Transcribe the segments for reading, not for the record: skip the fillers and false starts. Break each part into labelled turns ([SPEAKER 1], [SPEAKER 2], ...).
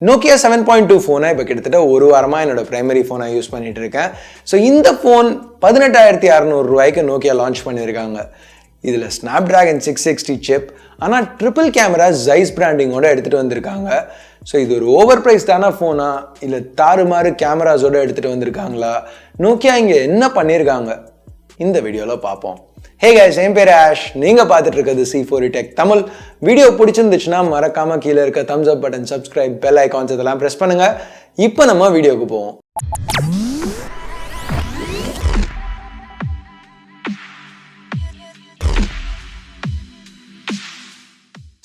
[SPEAKER 1] Nokia 7.2 ஃபோனை இப்போ கிட்டத்தட்ட ஒரு வாரமாக என்னோட பிரைமரி ஃபோனாக யூஸ் பண்ணிட்டு இருக்கேன். ஸோ இந்த ஃபோன் 18,600 ரூபாய்க்கு நோக்கியா லான்ச் பண்ணியிருக்காங்க. இதில் ஸ்னாப்டிராகன் 660 சிப், ஆனால் ட்ரிபிள் கேமரா ஜைஸ் பிராண்டிங்கோட எடுத்துகிட்டு வந்திருக்காங்க. ஸோ இது ஒரு ஓவர் ப்ரைஸ்டான ஃபோனா இல்லை தாறுமாறு கேமராஸோட எடுத்துகிட்டு வந்திருக்காங்களா? நோக்கியா இங்கே என்ன பண்ணியிருக்காங்க இந்த வீடியோவில் பார்ப்போம். ஹே கைஸ், என் பேர் ஆஷ். நீங்கள் பார்த்துட்டு இருக்கிறது C4E Tech தமிழ். வீடியோ பிடிச்சிருந்துச்சுன்னா மறக்காமல் கீழே இருக்க தம்ஸ் அப் பட்டன், சப்ஸ்கிரைப், பெல் ஐகான்ஸ் இதெல்லாம் ப்ரெஸ் பண்ணுங்கள். இப்போ நம்ம வீடியோவுக்கு போவோம்.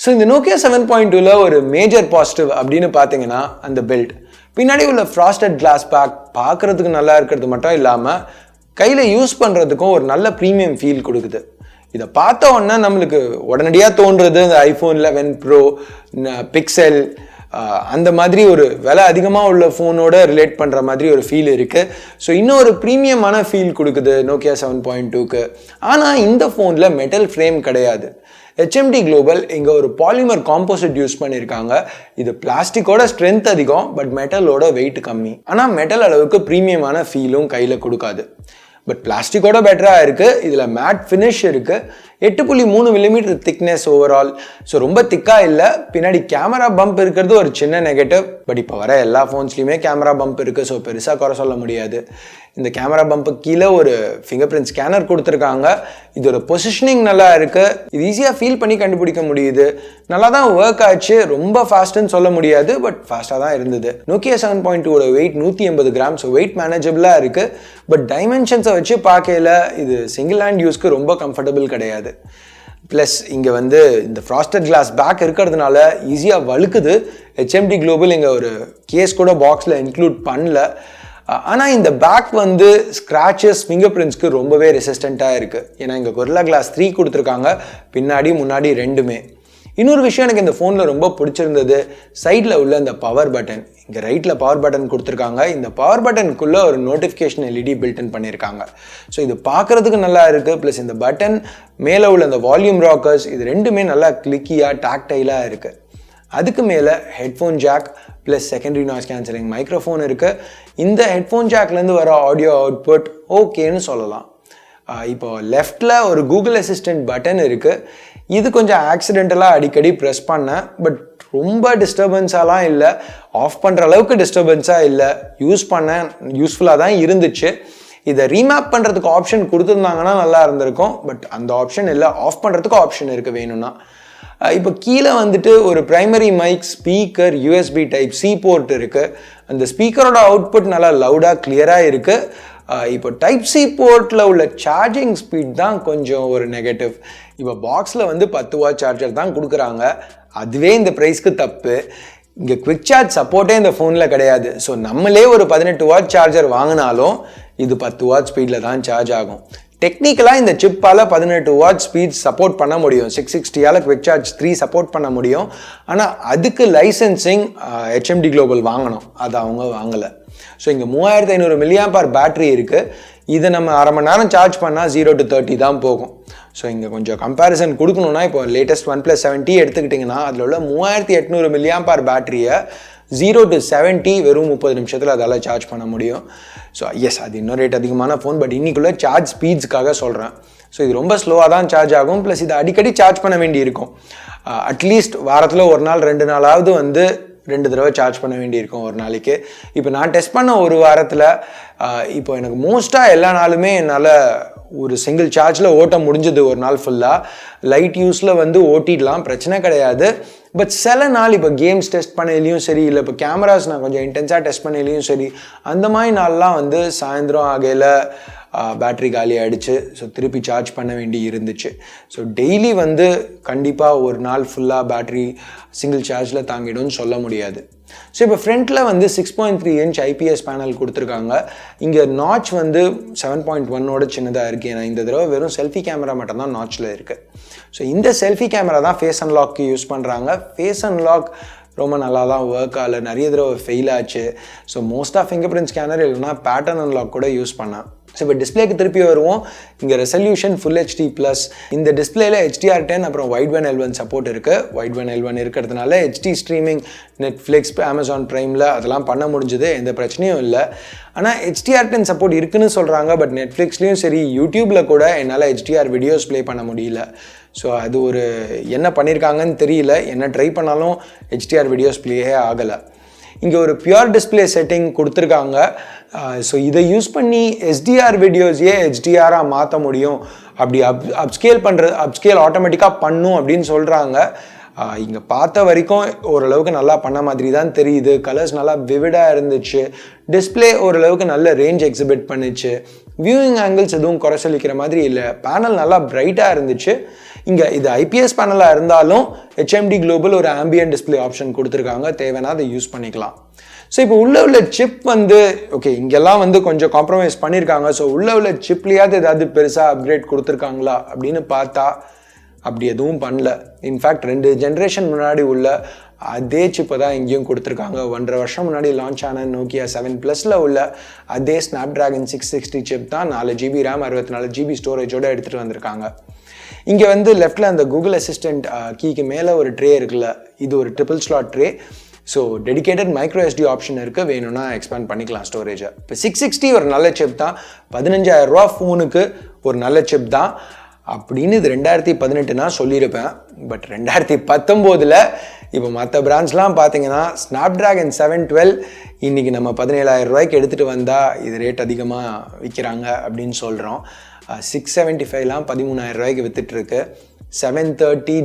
[SPEAKER 1] ஸோ இந்த நோக்கியா 7.2ல ஒரு மேஜர் பாசிட்டிவ் அப்படின்னு பார்த்தீங்கன்னா அந்த பில்ட். பின்னாடி உள்ள ஃப்ராஸ்டட் கிளாஸ் பேக் பார்க்குறதுக்கு நல்லா இருக்கிறது மட்டும் இல்லாமல் கையில் யூஸ் பண்ணுறதுக்கும் ஒரு நல்ல ப்ரீமியம் ஃபீல் கொடுக்குது. இதை பார்த்த உடனே நம்மளுக்கு உடனடியாக தோன்றுறது இந்த iPhone 11 Pro, பிக்சல் அந்த மாதிரி ஒரு விலை அதிகமாக உள்ள ஃபோனோட ரிலேட் பண்ணுற மாதிரி ஒரு ஃபீல் இருக்குது. ஸோ இன்னும் ஒரு ப்ரீமியமான ஃபீல் கொடுக்குது நோக்கியா 7.2க்கு. ஆனால் இந்த ஃபோனில் மெட்டல் ஃப்ரேம் கிடையாது. HMD Global இங்கே ஒரு பாலிமர் காம்போசிட் யூஸ் பண்ணியிருக்காங்க. இது பிளாஸ்டிக்கோட ஸ்ட்ரென்த் அதிகம், பட் மெட்டலோட வெயிட் கம்மி. ஆனால் மெட்டல் அளவுக்கு ப்ரீமியமான ஃபீலும் கையில் கொடுக்காது. பட் பிளாஸ்டிக்கோட பெட்டராக இருக்குது. இதில் மேட் ஃபினிஷ் இருக்குது. 8.3 mm திக்னஸ் ஓவரால். ஸோ ரொம்ப திக்காக இல்லை. பின்னாடி கேமரா பம்ப் இருக்கிறது ஒரு சின்ன நெகட்டிவ். பட் இப்போ வர எல்லா ஃபோன்ஸ்லையுமே கேமரா பம்ப் இருக்குது. ஸோ பெருசாக குறை சொல்ல முடியாது. இந்த கேமரா பம்புக்கு கீழே ஒரு ஃபிங்கர் பிரிண்ட் ஸ்கேனர் கொடுத்துருக்காங்க. இதோட பொசிஷனிங் நல்லா இருக்குது. இது ஈஸியாக ஃபீல் பண்ணி கண்டுபிடிக்க முடியுது. நல்லா தான் ஒர்க் ஆச்சு. ரொம்ப ஃபாஸ்ட்டுன்னு சொல்ல முடியாது, பட் ஃபாஸ்ட்டாக தான் இருந்தது. நோக்கியா 7.2ஓட வெயிட் 180 கிராம். ஸோ வெயிட் மேனேஜபிளாக இருக்குது. பட் டைமென்ஷன்ஸை வச்சு பார்க்கல இது சிங்கிள் ஹேண்ட் யூஸ்க்கு ரொம்ப கம்ஃபர்டபுள் கிடையாது. ப்ளஸ் இங்கே இந்த ஃப்ராஸ்டட் கிளாஸ் பேக் இருக்கிறதுனால ஈஸியாக வழுக்குது. HMD Global இங்கே ஒரு கேஸ் கூட பாக்ஸில் இன்க்ளூட் பண்ணல. ஆனால் இந்த பேக் ஸ்க்ராச்சஸ், ஃபிங்கர் பிரிண்ட்ஸ்க்கு ரொம்பவே ரெசிஸ்டண்ட்டாக இருக்குது. ஏன்னா இங்கே கொரில்லா கிளாஸ் 3 கொடுத்துருக்காங்க, பின்னாடி முன்னாடி ரெண்டுமே. இன்னொரு விஷயம் எனக்கு இந்த ஃபோனில் ரொம்ப பிடிச்சிருந்தது, சைடில் உள்ள இந்த பவர் பட்டன். இங்கே ரைட்டில் பவர் பட்டன் கொடுத்துருக்காங்க. இந்த பவர் பட்டனுக்குள்ளே ஒரு நோட்டிஃபிகேஷன் LED பில்ட்இன் பண்ணியிருக்காங்க. ஸோ இது பார்க்குறதுக்கு நல்லா இருக்குது. ப்ளஸ் இந்த பட்டன் மேலே உள்ள இந்த வால்யூம் ராக்கர்ஸ் இது ரெண்டுமே நல்லா கிளிக்கியாக டாக்டைலாக இருக்குது. அதுக்கு மேலே headphone jack plus secondary noise cancelling microphone இருக்குது. இந்த ஹெட்ஃபோன் ஜாக்லேருந்து வர ஆடியோ அவுட்புட் ஓகேன்னு சொல்லலாம். இப்போ லெஃப்டில் ஒரு கூகுள் அசிஸ்டன்ட் பட்டன் இருக்குது. இது கொஞ்சம் ஆக்சிடென்டலாக அடிக்கடி ப்ரெஸ் பண்ணேன். பட் ரொம்ப டிஸ்டர்பன்ஸாலாம் இல்லை. ஆஃப் பண்ணுற அளவுக்கு டிஸ்டர்பன்ஸாக இல்லை. யூஸ் பண்ணேன், யூஸ்ஃபுல்லாக தான் இருந்துச்சு. இதை ரீமேப் பண்ணுறதுக்கு ஆப்ஷன் கொடுத்துருந்தாங்கன்னா நல்லா இருந்திருக்கும். பட் அந்த ஆப்ஷன் இல்லை. ஆஃப் பண்ணுறதுக்கு ஆப்ஷன் இருக்குது வேணும்னா. இப்போ கீழே ஒரு primary mic, speaker, USB Type-C port இருக்குது. அந்த ஸ்பீக்கரோட அவுட்புட் நல்லா லவுடாக கிளியராக இருக்குது. இப்போ Type-C போர்ட்டில் உள்ள சார்ஜிங் ஸ்பீட் தான் கொஞ்சம் ஒரு நெகட்டிவ். இப்போ பாக்ஸில் 10 வாட் சார்ஜர் தான் கொடுக்குறாங்க. அதுவே இந்த ப்ரைஸ்க்கு தப்பு. இங்கே குவிக் சார்ஜ் சப்போர்ட்டே இந்த ஃபோனில் கிடையாது. ஸோ நம்மளே ஒரு 18 வாட் சார்ஜர் வாங்கினாலும் இது 10 வாட் ஸ்பீடில் தான் சார்ஜ் ஆகும். டெக்னிக்கலாக இந்த சிப்பால் 18 வாட் ஸ்பீட் சப்போர்ட் பண்ண முடியும். 660ஆல் குவிக் சார்ஜ் 3 சப்போர்ட் பண்ண முடியும். ஆனால் அதுக்கு லைசன்சிங் HMD Global வாங்கணும். அது அவங்க வாங்கலை. ஸோ இங்கே 3500 mAh பேட்டரி இருக்குது. இதை நம்ம அரை மணி நேரம் சார்ஜ் பண்ணால் 0 to 30 தான் போகும். ஸோ இங்கே கொஞ்சம் கம்பேரிசன் கொடுக்கணுன்னா இப்போ லேட்டஸ்ட் OnePlus 7T எடுத்துக்கிட்டிங்கன்னா அதில் உள்ள 3800 mAh பேட்டரியை 0 to 70 வெறும் 30 நிமிஷத்தில் அதால் சார்ஜ் பண்ண முடியும். ஸோ எஸ், அது இன்னும் ரேட் அதிகமான ஃபோன். பட் இன்னைக்குள்ள சார்ஜ் ஸ்பீட்ஸ்க்காக சொல்கிறேன். ஸோ இது ரொம்ப ஸ்லோவாக தான் சார்ஜ் ஆகும். ப்ளஸ் இதை அடிக்கடி சார்ஜ் பண்ண வேண்டி இருக்கும். அட்லீஸ்ட் வாரத்தில் ஒரு நாள் 2 நாளாவது 2 தடவை சார்ஜ் பண்ண வேண்டியிருக்கும் ஒரு நாளைக்கு. இப்போ நான் டெஸ்ட் பண்ண ஒரு வாரத்தில் இப்போ எனக்கு மோஸ்ட்டாக எல்லா நாளுமே என்னால் ஒரு சிங்கிள் சார்ஜில் ஓட்ட முடிஞ்சது. ஒரு நாள் ஃபுல்லாக லைட் யூஸில் ஓட்டிடலாம், பிரச்சனை கிடையாது. பட் சில நாள் இப்போ கேம்ஸ் டெஸ்ட் பண்ணலையும் சரி, இல்லை இப்போ கேமராஸ் நான் கொஞ்சம் இன்டென்ஸாக டெஸ்ட் பண்ணலையும் சரி, அந்த மாதிரி நாள்லாம் சாயந்தரம் ஆகையில் பேட்ரி காலி ஆகிடுச்சு. ஸோ திருப்பி சார்ஜ் பண்ண வேண்டி இருந்துச்சு. ஸோ டெய்லி கண்டிப்பாக ஒரு நாள் ஃபுல்லாக பேட்ரி சிங்கிள் சார்ஜில் தாங்கிடும்னு சொல்ல முடியாது. ஸோ இப்போ ஃப்ரண்ட்டில் 6.3 inch IPS பேனல் கொடுத்துருக்காங்க. இங்கே நாட்ச் 7.1ஓட சின்னதாக இருக்குது. ஏன்னா இந்த தடவை வெறும் செல்ஃபி கேமரா மட்டும்தான் நாட்சில் இருக்குது. ஸோ இந்த செல்ஃபி கேமரா தான் ஃபேஸ் அன்லாக்கு யூஸ் பண்ணுறாங்க. ஃபேஸ் அன்லாக் ரொம்ப நல்லா தான் ஒர்க் ஆகலை, நிறைய தடவை ஃபெயில் ஆச்சு. ஸோ மோஸ்ட்டாக ஃபிங்கர் பிரிண்ட் ஸ்கேனர் இல்லைனா பேட்டர்ன் அன்லாக் கூட யூஸ் பண்ணேன். ஸோ இப்போ டிஸ்பிளேக்கு திருப்பி வருவோம். இங்கே ரெசல்யூஷன் ஃபுல் ஹெச்டி ப்ளஸ். இந்த டிஸ்பிளேல HDR10 அப்புறம் வைட் L1 சப்போர்ட் இருக்குது. வைட் L1 இருக்கிறதுனால HD ஸ்ட்ரீமிங் நெட்ஃப்ளிக்ஸ் அமேசான் ப்ரைமில் அதெல்லாம் பண்ண முடிஞ்சுது, எந்த பிரச்சனையும் இல்லை. ஆனால் HDR10 சப்போர்ட் இருக்குன்னு சொல்கிறாங்க. பட் நெட்ஃப்ளிக்ஸ்லேயும் சரி யூடியூப்பில் கூட என்னால் HDR வீடியோஸ் ப்ளே பண்ண முடியல. ஸோ அது ஒரு என்ன பண்ணியிருக்காங்கன்னு தெரியல. என்ன ட்ரை பண்ணாலும் HDR வீடியோஸ் ப்ளேயே ஆகலை. இங்கே ஒரு பியூர் டிஸ்பிளே செட்டிங் கொடுத்துருக்காங்க. ஸோ இதை யூஸ் பண்ணி SDR வீடியோஸையே HDR-ஆக மாற்ற முடியும், அப்படி அப்ஸ்கேல் ஆட்டோமேட்டிக்காக பண்ணும் அப்படின்னு சொல்கிறாங்க. இங்கே பார்த்த வரைக்கும் ஓரளவுக்கு நல்லா பண்ண மாதிரி தான் தெரியுது. கலர்ஸ் நல்லா விவிடாக இருந்துச்சு. டிஸ்பிளே ஓரளவுக்கு நல்ல ரேஞ்ச் எக்ஸிபிட் பண்ணிச்சு. வியூயிங் ஆங்கிள்ஸ் எதுவும் குறை சொல்லிக்கிற மாதிரி இல்லை. பேனல் நல்லா பிரைட்டாக இருந்துச்சு. இங்கே இது IPS பேனலாக இருந்தாலும் HMD குளோபல் ஒரு ஆம்பியன்ட் டிஸ்பிளே ஆப்ஷன் கொடுத்துருக்காங்க. தேவைன்னா அதை யூஸ் பண்ணிக்கலாம். ஸோ இப்போ உள்ள சிப் வந்து ஓகே இங்கெல்லாம் வந்து கொஞ்சம் காம்ப்ரமைஸ் பண்ணியிருக்காங்க. ஸோ உள்ள சிப்லேயாவது ஏதாவது பெருசாக அப்கிரேட் கொடுத்துருக்காங்களா அப்படின்னு பார்த்தா அப்படி எதுவும் பண்ணல. இன்ஃபேக்ட் 2 ஜென்ரேஷன் முன்னாடி உள்ள அதே சிப்பை தான் இங்கேயும் கொடுத்துருக்காங்க. 1.5 வருஷம் முன்னாடி லான்ச் ஆன Nokia 7 Plusல உள்ள அதே Snapdragon 660 சிப் தான் 4 GB RAM 64 GB ஸ்டோரேஜோடு எடுத்துகிட்டு வந்திருக்காங்க. இங்கே வந்து லெஃப்டில் அந்த கூகுள் அசிஸ்டன்ட் கீக்கு மேலே ஒரு ட்ரே இருக்குல்ல, இது ஒரு triple slot tray. So dedicated micro SD option இருக்குது, வேணும்னா எக்ஸ்பேண்ட் பண்ணிக்கலாம் ஸ்டோரேஜை. இப்போ 660 ஒரு நல்ல சிப் தான், 15,000 ரூபா ஃபோனுக்கு ஒரு நல்ல சிப் தான் அப்படின்னு இது 2018 நான் சொல்லியிருப்பேன். பட் 2019 இப்போ மற்ற பிராண்ட்ஸ்லாம் பார்த்தீங்கன்னா Snapdragon 712 இன்றைக்கி நம்ம 17,000 ரூபாய்க்கு எடுத்துகிட்டு வந்தால் இது ரேட் அதிகமாக விற்கிறாங்க அப்படின்னு சொல்கிறோம். 675லாம் 13,000 ரூபாய்க்கு விற்றுட்டுருக்கு. 730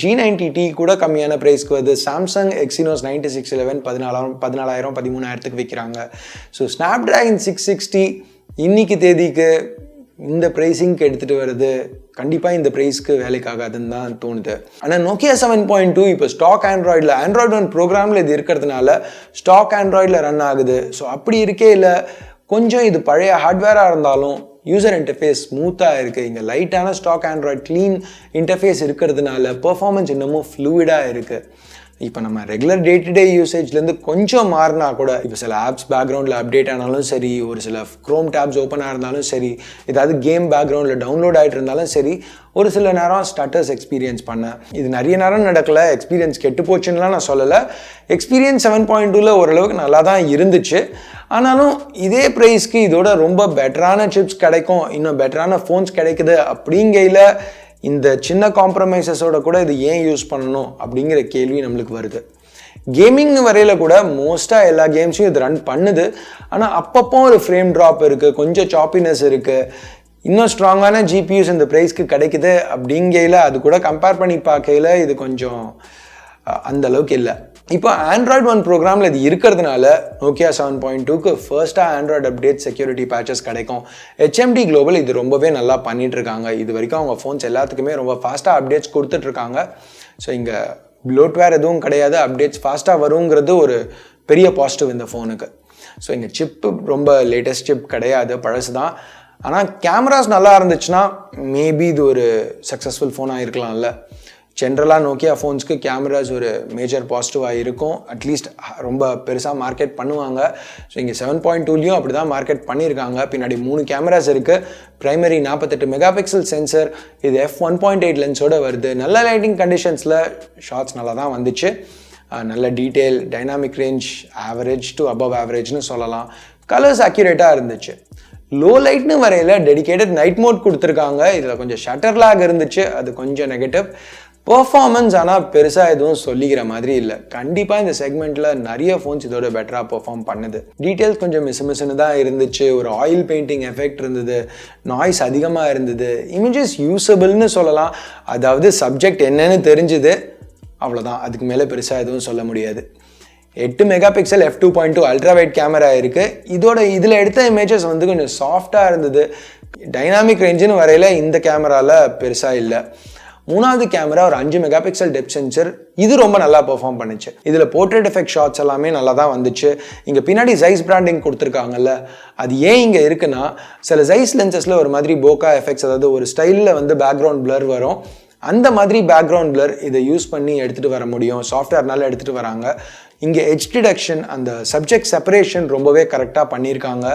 [SPEAKER 1] G90T கூட கம்மியான ப்ரைஸ்க்கு வருது. சாம்சங் Exynos 9611 14,000 13,000க்கு விற்கிறாங்க. ஸோ Snapdragon 660 இன்னைக்கு தேதிக்கு இந்த ப்ரைஸிங்க்கு எடுத்துகிட்டு வருது கண்டிப்பாக இந்த ப்ரைஸ்க்கு வேலைக்காகாதுன்னு தான் தோணுது. ஆனால் Nokia 7.2 இப்போ ஸ்டாக் ஆண்ட்ராய்டில் Android One ப்ரோக்ராமில் இது இருக்கிறதுனால ஸ்டாக் ஆண்ட்ராய்டில் ரன் ஆகுது. ஸோ அப்படி இருக்கே இல்லை கொஞ்சம் இது பழைய ஹார்ட்வேராக இருந்தாலும் யூசர் இன்டர்ஃபேஸ் ஸ்மூத்தாக இருக்குது. இங்கே லைட்டான ஸ்டாக் ஆண்ட்ராய்ட் க்ளீன் இன்டர்ஃபேஸ் இருக்கிறதுனால பெர்ஃபார்மன்ஸ் இன்னமும் ஃப்ளூயிடாக இருக்குது. இப்போ நம்ம ரெகுலர் டே டு டே யூசேஜ்லேருந்து கொஞ்சம் மாறினா கூட இப்போ சில ஆப்ஸ் பேக்ரவுண்டில் அப்டேட் ஆனாலும் சரி, ஒரு சில க்ரோம் டேப்ஸ் ஓப்பனாக இருந்தாலும் சரி, ஏதாவது கேம் பேக்ரவுண்டில் டவுன்லோட் ஆகிட்டு இருந்தாலும் சரி, ஒரு சில நேரம் ஸ்டட்டர்ஸ் எக்ஸ்பீரியன்ஸ் பண்ணேன். இது நிறைய நேரம் நடக்கலை, எக்ஸ்பீரியன்ஸ் கெட்டு போச்சுன்னுலாம் நான் சொல்லலை. எக்ஸ்பீரியன்ஸ் 7.2ல ஓரளவுக்கு நல்லா தான் இருந்துச்சு. ஆனாலும் இதே ப்ரைஸ்க்கு இதோட ரொம்ப பெட்டரான சிப்ஸ் கிடைக்கும், இன்னும் பெட்டரான ஃபோன்ஸ் கிடைக்குது அப்படிங்கையில் இந்த சின்ன காம்ப்ரமைசஸோட கூட இது ஏன் யூஸ் பண்ணணும் அப்படிங்கிற கேள்வி நம்மளுக்கு வருது. கேமிங் வரையில் கூட மோஸ்ட்டாக எல்லா கேம்ஸையும் இது ரன் பண்ணுது. ஆனால் அப்பப்போ ஒரு ஃப்ரேம் ட்ராப் இருக்குது, கொஞ்சம் சாப்பினஸ் இருக்குது. இன்னும் ஸ்ட்ராங்கான GPUs இந்த ப்ரைஸ்க்கு கிடைக்குது அப்படிங்கையில் அது கூட கம்பேர் பண்ணி பார்க்கையில் இது கொஞ்சம் அந்த அளவுக்கு இல்லை. இப்போ Android One ப்ரோக்ராமில் இது இருக்கிறதுனால Nokia 7.2க்கு ஃபர்ஸ்ட்டாக ஆண்ட்ராய்டு அப்டேட் செக்யூரிட்டி பேச்சஸ் கிடைக்கும். HMD குளோபல் இது ரொம்பவே நல்லா பண்ணிட்டு இருக்காங்க. இது வரைக்கும் அவங்க ஃபோன்ஸ் எல்லாத்துக்குமே ரொம்ப ஃபாஸ்ட்டாக அப்டேட்ஸ் கொடுத்துட்ருக்காங்க. ஸோ இங்கே ப்ளோட்வேர் எதுவும் கிடையாது, அப்டேட்ஸ் ஃபாஸ்ட்டாக வருங்கிறது ஒரு பெரிய பாசிட்டிவ் இந்த ஃபோனுக்கு. ஸோ இங்கே சிப்பு ரொம்ப லேட்டஸ்ட் சிப் கிடையாது, பழசு தான். ஆனால் கேமராஸ் நல்லா இருந்துச்சுன்னா மேபி இது ஒரு சக்ஸஸ்ஃபுல் ஃபோனாக இருக்கலாம்ல. ஜென்ரலாக Nokia ஃபோன்ஸ்க்கு கேமராஸ் ஒரு மேஜர் பாசிட்டிவாக இருக்கும், அட்லீஸ்ட் ரொம்ப பெருசாக மார்க்கெட் பண்ணுவாங்க. ஸோ இங்கே 7.2லையும் அப்படி தான் மார்க்கெட் பண்ணியிருக்காங்க. பின்னாடி 3 கேமராஸ் இருக்குது. ப்ரைமரி 48 மெகாபிக்சல் சென்சர், இது f1.8 லென்ஸோடு வருது. நல்ல லைட்டிங் கண்டிஷன்ஸில் ஷார்ட்ஸ் நல்லா தான் வந்துச்சு. நல்ல detail, dynamic range average to above ஆவரேஜ்னு சொல்லலாம். கலர்ஸ் அக்யூரேட்டாக இருந்துச்சு. லோ லைட்னு வரையில் டெடிகேட்டட் நைட் மோட் கொடுத்துருக்காங்க. இதில் கொஞ்சம் ஷட்டர் லாக் இருந்துச்சு, அது கொஞ்சம் நெகட்டிவ். பெர்ஃபார்மன்ஸ் ஆனால் பெருசாக எதுவும் சொல்லிக்கிற மாதிரி இல்லை. கண்டிப்பாக இந்த செக்மெண்ட்டில் நிறைய ஃபோன்ஸ் இதோட பெட்டராக பெர்ஃபார்ம் பண்ணுது. டீட்டெயில்ஸ் கொஞ்சம் மிஸ்ஸுன்னு தான் இருந்துச்சு. ஒரு ஆயில் பெயிண்டிங் எஃபெக்ட் இருந்தது, நாய்ஸ் அதிகமாக இருந்தது. இமேஜஸ் யூஸபிள்னு சொல்லலாம், அதாவது சப்ஜெக்ட் என்னன்னு தெரிஞ்சுது, அவ்வளோதான். அதுக்கு மேலே பெருசாக எதுவும் சொல்ல முடியாது. 8 megapixel f2.2 ultra wide camera இருக்குது. இதில் எடுத்த இமேஜஸ் வந்து கொஞ்சம் சாஃப்டாக இருந்தது. டைனாமிக் ரேஞ்சுன்னு வரையில் இந்த கேமராவில் பெருசாக இல்லை. 3வது கேமரா ஒரு 5 மெகாபிக்சல் டெப்த் சென்சர், இது ரொம்ப நல்லா பெர்ஃபார்ம் பண்ணுச்சு. இதில் போர்ட்ரேட் எஃபெக்ட் ஷாட்ஸ் எல்லாமே நல்லா தான் வந்துச்சு. இங்கே பின்னாடி ஜைஸ் பிராண்டிங் கொடுத்துருக்காங்கல்ல, அது ஏன் இங்கே இருக்குன்னா சில ஜைஸ் லென்சஸில் ஒரு மாதிரி போக்கா எஃபெக்ட்ஸ், அதாவது ஒரு ஸ்டைலில் வந்து பேக்ரவுண்ட் பிளர் வரும். அந்த மாதிரி பேக்ரவுண்ட் பிளர் இதை யூஸ் பண்ணி எடுத்துகிட்டு வர முடியும், சாஃப்ட்வேர்னால எடுத்துகிட்டு வராங்க. இங்கே எட்ஜ் டிடக்ஷன் அந்த சப்ஜெக்ட் செப்பரேஷன் ரொம்பவே கரெக்டாக பண்ணியிருக்காங்க.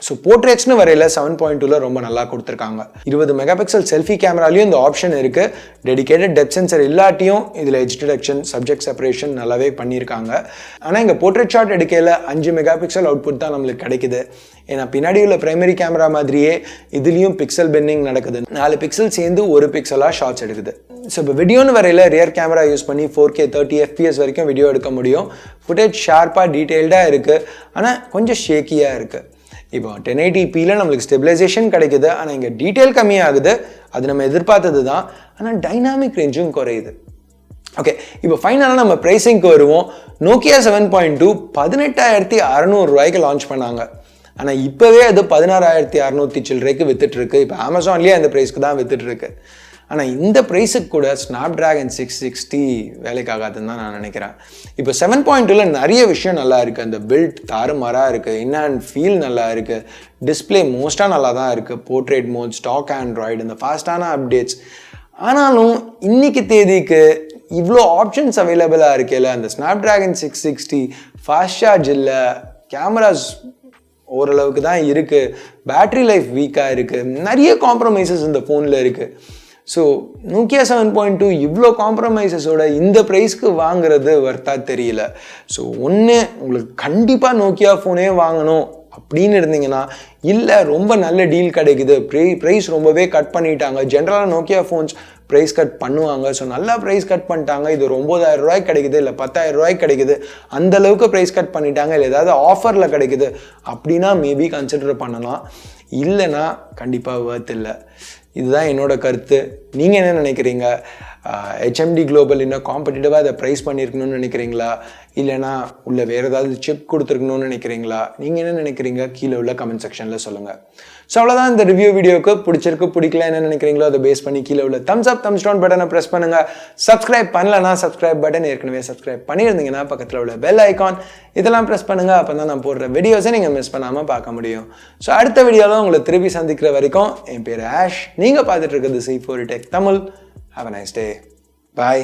[SPEAKER 1] ஸோ போர்ட்ரேட்ஸ்னு வரையில் 7.2ல ரொம்ப நல்லா கொடுத்துருக்காங்க. 20 மெகா பிக்சல் செல்ஃபி கேமராலையும் இந்த ஆப்ஷன் இருக்குது. டெடிகேட்டட் டெப்த் சென்சர் இல்லாட்டியும் இதில் எட்ஜ் டிடக்ஷன் சப்ஜெக்ட் செப்பரேஷன் நல்லாவே பண்ணியிருக்காங்க. ஆனால் இங்கே போர்ட்ரேட் ஷாட் எடுக்கையில் 5 மெகா பிக்சல் அவுட்புட் தான் நம்மளுக்கு கிடைக்குது. ஏன்னா பின்னாடி உள்ள பிரைமரி கேமரா மாதிரியே இதுலேயும் பிக்சல் பெண்டிங் நடக்குது. 4 பிக்சல் சேர்ந்து 1 பிக்சலாக ஷாட்ஸ் எடுக்குது. ஸோ இப்போ வீடியோன்னு வரையில் ரியர் கேமரா யூஸ் பண்ணி 4K 30 FPS வரைக்கும் வீடியோ எடுக்க முடியும். ஃபுட்டேஜ் ஷார்ப்பாக டீட்டெயில்டாக இருக்குது, ஆனால் கொஞ்சம் ஷேக்கியாக இருக்குது. இப்போ 1080pல நம்மளுக்கு ஸ்டெபிலைசேஷன் கிடைக்குது, ஆனால் இங்கே டீட்டெயில் கம்மியாகுது. அது நம்ம எதிர்பார்த்தது தான், ஆனால் டைனாமிக் ரேஞ்சும் குறையுது. ஓகே, இப்போ ஃபைனலாக நம்ம ப்ரைஸிங்க்கு வருவோம். நோக்கியா 7.2 18,600 லான்ச் பண்ணாங்க. ஆனால் இப்போவே அது 16,600 சில்லறைக்கு வித்துட்ருக்கு. இப்போ அமேசான்லேயே அந்த ப்ரைஸ்க்கு தான் வித்துட்ருக்கு. ஆனால் இந்த ப்ரைஸுக்கு கூட ஸ்னாப்ட்ராகன் 660 வேலைக்காகாதுன்னு தான் நான் நினைக்கிறேன். இப்போ 7.2ல நிறைய விஷயம் நல்லா இருக்குது. அந்த பில்ட் தாறுமாறாக இருக்குது, இன் அண்ட் ஃபீல் நல்லா இருக்குது, டிஸ்பிளே மோஸ்ட்டாக நல்லா தான் இருக்குது, போர்ட்ரேட் மோட், ஸ்டாக் ஆண்ட்ராய்டு, இந்த ஃபாஸ்டான அப்டேட்ஸ். ஆனாலும் இன்னைக்கு தேதிக்கு இவ்வளோ ஆப்ஷன்ஸ் அவைலபிளாக இருக்கையில் அந்த ஸ்னாப்ட்ராகன் 660 ஃபாஸ்ட் சார்ஜ் இல்லை, கேமராஸ் ஓரளவுக்கு தான் இருக்குது, பேட்ரி லைஃப் வீக்காக இருக்குது, நிறைய காம்ப்ரமைசஸ் இந்த ஃபோனில் இருக்குது. ஸோ நோக்கியா 7.2 இவ்வளோ காம்ப்ரமைசஸோட இந்த ப்ரைஸ்க்கு வாங்குறது வர்த்தா தெரியல. ஸோ ஒன்று, உங்களுக்கு கண்டிப்பாக நோக்கியா ஃபோனே வாங்கணும் அப்படின்னு இருந்தீங்கன்னா, இல்லை ரொம்ப நல்ல டீல் கிடைக்குது, ப்ரைஸ் ரொம்பவே கட் பண்ணிட்டாங்க, ஜென்ரலாக நோக்கியா ஃபோன்ஸ் ப்ரைஸ் கட் பண்ணுவாங்க, ஸோ நல்லா ப்ரைஸ் கட் பண்ணிட்டாங்க, இது ஒரு 9,000 கிடைக்குது இல்லை 10,000 கிடைக்குது, அந்தளவுக்கு ப்ரைஸ் கட் பண்ணிட்டாங்க, இல்லை ஏதாவது ஆஃபரில் கிடைக்குது அப்படின்னா மேபி கன்சிடர் பண்ணலாம். இல்லைன்னா கண்டிப்பாக வர்த் இல்லை. இதுதான் என்னோட கருத்து. நீங்கள் என்ன நினைக்கிறீங்க? HMD குளோபல் இன்னும் காம்படிட்டிவாக அதை ப்ரைஸ் பண்ணியிருக்கணும்னு நினைக்கிறீங்களா, இல்லைனா உள்ள வேறு ஏதாவது சிப் கொடுத்துருக்கணும்னு நினைக்கிறீங்களா? நீங்கள் என்ன நினைக்கிறீங்க? கீழே உள்ள கமெண்ட் செக்ஷனில் சொல்லுங்கள். ஸோ அவ்வளோதான் இந்த ரிவ்யூ வீடியோவுக்கு. பிடிச்சிருக்கு பிடிக்கல என்ன நினைக்கிறீங்களோ அதை பேஸ் பண்ணி கீழே உள்ள தம்ஸ் அப் தம்ஸ் டவுன் பட்டனை ப்ரெஸ் பண்ணுங்கள். சப்ஸ்கிரைப் பண்ணலன்னா சப்ஸ்கிரைப் பட்டன், ஏற்கனவே சப்ஸ்கிரைப் பண்ணியிருந்தீங்கன்னா பக்கத்தில் உள்ள பெல் ஐக்கான் இதெல்லாம் ப்ரெஸ் பண்ணுங்கள். அப்போ தான் நான் போடுற வீடியோஸை நீங்கள் மிஸ் பண்ணாமல் பார்க்க முடியும். ஸோ அடுத்த வீடியோவில் உங்களை திருப்பி சந்திக்கிற வரைக்கும் என் பேர் ஆஷ். நீங்கள் பார்த்துட்டு இருக்கிறது C4 Tech Tamil. Have a nice day. Bye.